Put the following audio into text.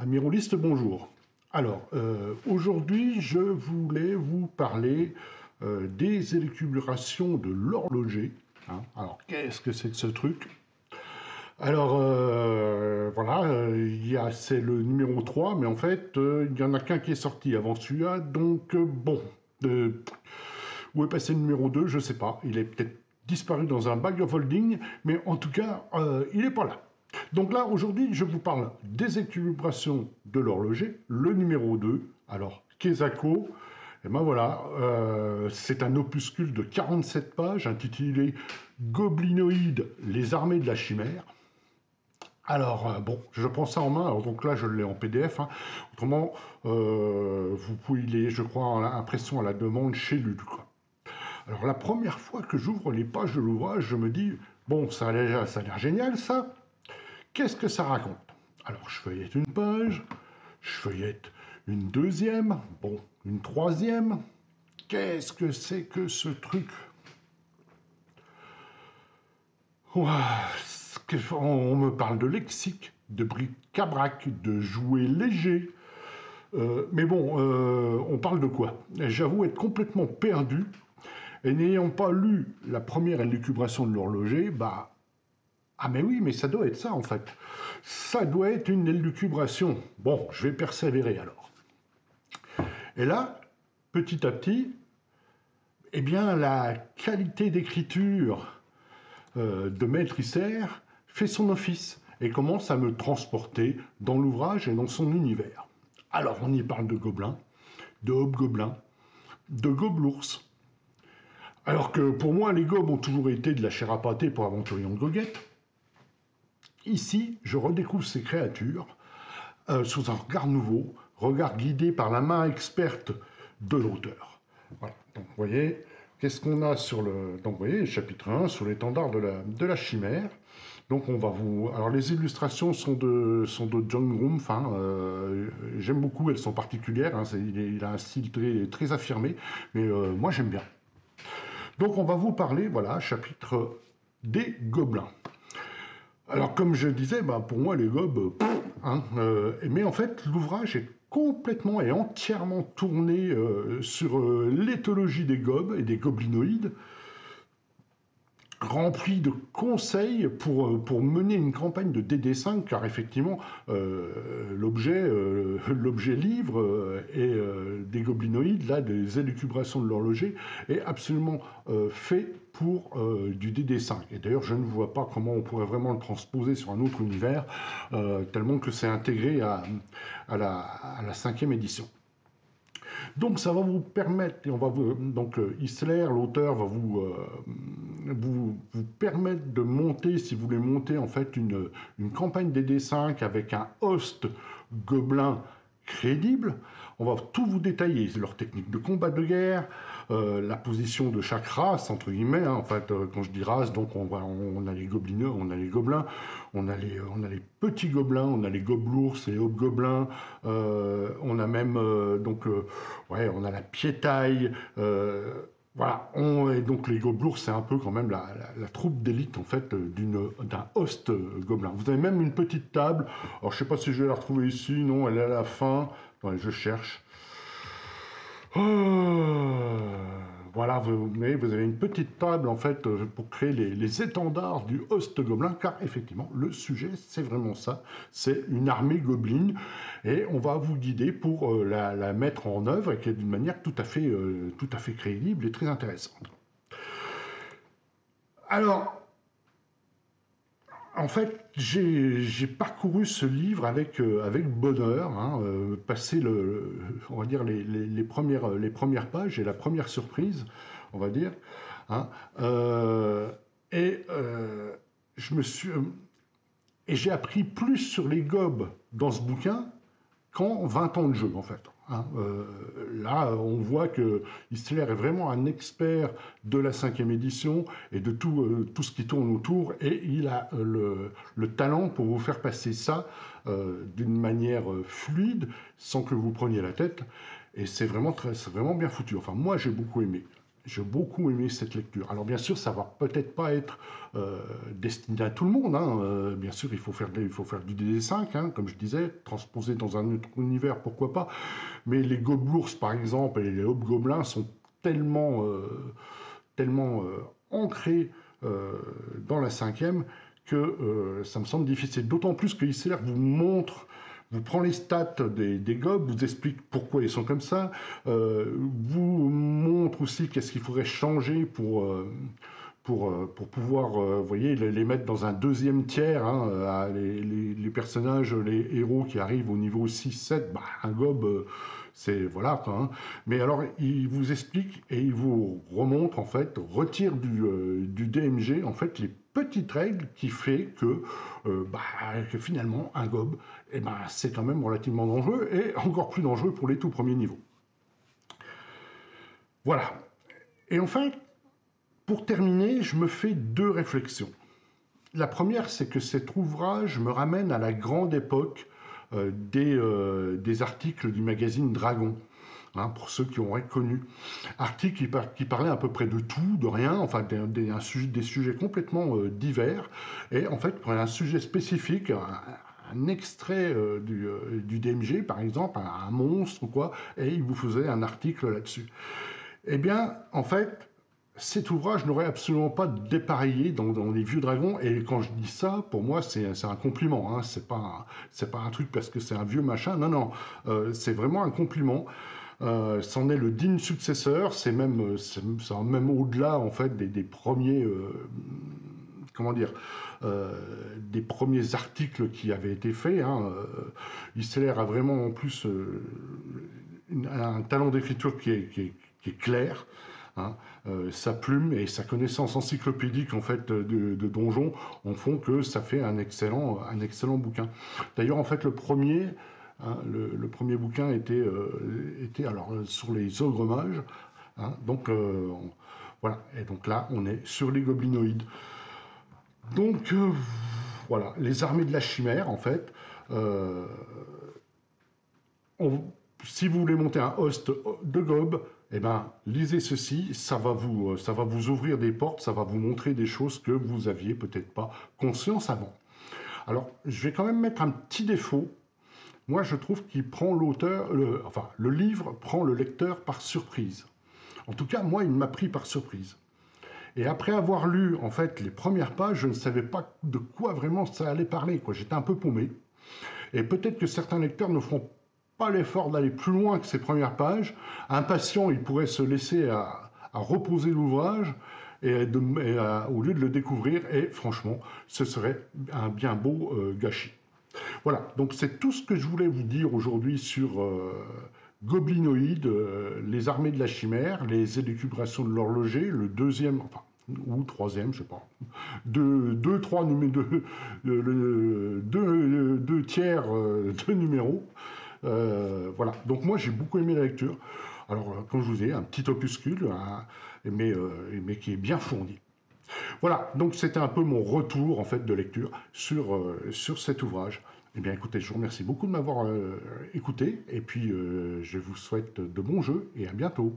Amiroliste, bonjour. Alors, aujourd'hui, je voulais vous parler des élucubrations de l'horloger. Alors, qu'est-ce que c'est que ce truc? Alors, voilà, c'est le numéro 3, mais en fait, il n'y en a qu'un qui est sorti avant celui-là, donc bon. Où est passé le numéro 2? Je ne sais pas. Il est peut-être disparu dans un bag of holding, mais en tout cas, il n'est pas là. Donc là, aujourd'hui, je vous parle des équilibrations de l'horloger, le numéro 2. Alors, Kesako, et ben voilà, c'est un opuscule de 47 pages intitulé Goblinoïdes, les armées de la chimère. Alors, bon, je prends ça en main, alors donc là, je l'ai en PDF. Autrement, vous pouvez y aller, je crois, en impression à la demande chez Lulu. Alors, la première fois que j'ouvre les pages de l'ouvrage, je me dis, bon, ça a l'air génial, ça. Qu'est-ce que ça raconte? Alors, je feuillette une page, je feuillette une deuxième, bon, une troisième. Qu'est-ce que c'est que ce truc? On me parle de lexique, de bric-à-brac, de jouets légers. Mais bon, on parle de quoi? J'avoue être complètement perdu. Et n'ayant pas lu la première élucubration de l'horloger, bah... Ah mais oui, mais ça doit être ça en fait. Ça doit être une élucubration. Bon, je vais persévérer alors. Et là, petit à petit, eh bien, la qualité d'écriture de Maître Isser fait son office et commence à me transporter dans l'ouvrage et dans son univers. Alors, on y parle de gobelins, de hobgoblins, de gobelours. Alors que pour moi, les gobes ont toujours été de la chair à pâté pour aventuriers de goguette. Ici, je redécouvre ces créatures sous un regard nouveau, regard guidé par la main experte de l'auteur. Voilà. Donc, vous voyez, qu'est-ce qu'on a sur le... Donc, vous voyez, chapitre 1, sur l'étendard de la chimère. Donc, on va vous... Alors, les illustrations sont de John Rumpf. J'aime beaucoup, elles sont particulières. Il a un style très affirmé, mais moi, j'aime bien. Donc, on va vous parler, voilà, chapitre des gobelins. Alors, comme je disais, pour moi, les gobes, mais en fait, l'ouvrage est complètement et entièrement tourné sur l'éthologie des gobes et des goblinoïdes, rempli de conseils pour mener une campagne de DD5, car effectivement, l'objet livre et des goblinoïdes, là, des élucubrations de l'horloger, est absolument fait pour du DD5. Et d'ailleurs, je ne vois pas comment on pourrait vraiment le transposer sur un autre univers, tellement que c'est intégré à la 5e édition. Donc ça va vous permettre, et on va donc Isler, l'auteur, va vous permettre de monter, si vous voulez monter en fait une campagne DD5 avec un host gobelin crédible. On va tout vous détailler, leur technique de combat de guerre, la position de chaque race, entre guillemets, en fait, quand je dis race, donc on a les gobelineux, on a les gobelins, on a les petits gobelins, on a les gobelours, les hobgoblins, on a même, on a la piétaille, voilà, et donc les gobelours, c'est un peu quand même la troupe d'élite en fait d'un host gobelin. Vous avez même une petite table. Alors je sais pas si je vais la retrouver ici. Non, elle est à la fin. Attendez, je cherche. Voilà, vous avez une petite table en fait pour créer les étendards du host gobelin, car effectivement le sujet c'est vraiment ça, c'est une armée gobeline et on va vous guider pour la mettre en œuvre et d'une manière tout à fait crédible et très intéressante. Alors, en fait, j'ai parcouru ce livre avec bonheur, passé on va dire les premières pages et la première surprise, on va dire, je me suis et j'ai appris plus sur les gobes dans ce bouquin qu'en 20 ans de jeu, en fait. Là, on voit que Isler est vraiment un expert de la 5e édition et de tout ce qui tourne autour, et il a le talent pour vous faire passer ça d'une manière fluide, sans que vous preniez la tête, et c'est vraiment bien foutu. Enfin, moi, j'ai beaucoup aimé. J'ai beaucoup aimé cette lecture. Alors bien sûr, ça va peut-être pas être destiné à tout le monde, hein. Bien sûr, il faut faire du DD5, hein, comme je disais, transposer dans un autre univers, pourquoi pas. Mais les Goblours, par exemple, et les Hobgoblins sont tellement ancrés dans la cinquième que ça me semble difficile. D'autant plus que Isler vous prend les stats des gobs, vous explique pourquoi ils sont comme ça, vous montre aussi qu'est-ce qu'il faudrait changer pour pouvoir voyez, les mettre dans un deuxième tiers. Hein, les personnages, les héros qui arrivent au niveau 6-7, bah, un gob, c'est voilà quoi. Hein. Mais alors, il vous explique et il vous remontre, en fait, retire du DMG, en fait, les petites règles qui fait que finalement, un gob, eh ben, c'est quand même relativement dangereux et encore plus dangereux pour les tout premiers niveaux. Voilà. Et enfin, pour terminer, je me fais deux réflexions. La première, c'est que cet ouvrage me ramène à la grande époque des articles du magazine Dragon, hein, pour ceux qui auraient connu. Articles qui parlaient à peu près de tout, de rien, enfin des sujets complètement divers, et en fait, pour un sujet spécifique, un extrait du DMG, par exemple, un monstre ou quoi, et il vous faisait un article là-dessus. Eh bien, en fait, cet ouvrage n'aurait absolument pas dépareillé dans les vieux dragons. Et quand je dis ça, pour moi, c'est un compliment. Hein. C'est pas un truc parce que c'est un vieux machin. Non, non. C'est vraiment un compliment. C'en est le digne successeur. C'est même au-delà en fait des premiers. Comment dire, des premiers articles qui avaient été faits. Hein. Isler a vraiment en plus un talent d'écriture qui est clair. Hein. Sa plume et sa connaissance encyclopédique en fait de donjons en font que ça fait un excellent bouquin. D'ailleurs, en fait, le premier bouquin était alors sur les ogres mages. Hein, donc voilà. Et donc là, on est sur les goblinoïdes. Donc voilà, les armées de la chimère, en fait. Si vous voulez monter un host de gob, eh ben, lisez ceci, ça va vous ouvrir des portes, ça va vous montrer des choses que vous aviez peut-être pas conscience avant. Alors, je vais quand même mettre un petit défaut. Moi, je trouve qu'il prend le livre prend le lecteur par surprise. En tout cas, moi, il m'a pris par surprise. Et après avoir lu, en fait, les premières pages, je ne savais pas de quoi vraiment ça allait parler, quoi. J'étais un peu paumé. Et peut-être que certains lecteurs ne feront pas l'effort d'aller plus loin que ces premières pages. Impatient, il pourrait se laisser à reposer l'ouvrage au lieu de le découvrir. Et franchement, ce serait un bien beau gâchis. Voilà, donc c'est tout ce que je voulais vous dire aujourd'hui sur Goblinoïdes, les armées de la chimère, les élucubrations de l'horloger, le deuxième, enfin, ou troisième, je sais pas, deux tiers de numéros. Voilà, donc moi j'ai beaucoup aimé la lecture. Alors, comme je vous ai, un petit opuscule, mais qui est bien fourni. Voilà, donc c'était un peu mon retour en fait de lecture sur cet ouvrage. Eh bien écoutez, je vous remercie beaucoup de m'avoir écouté et puis je vous souhaite de bons jeux et à bientôt.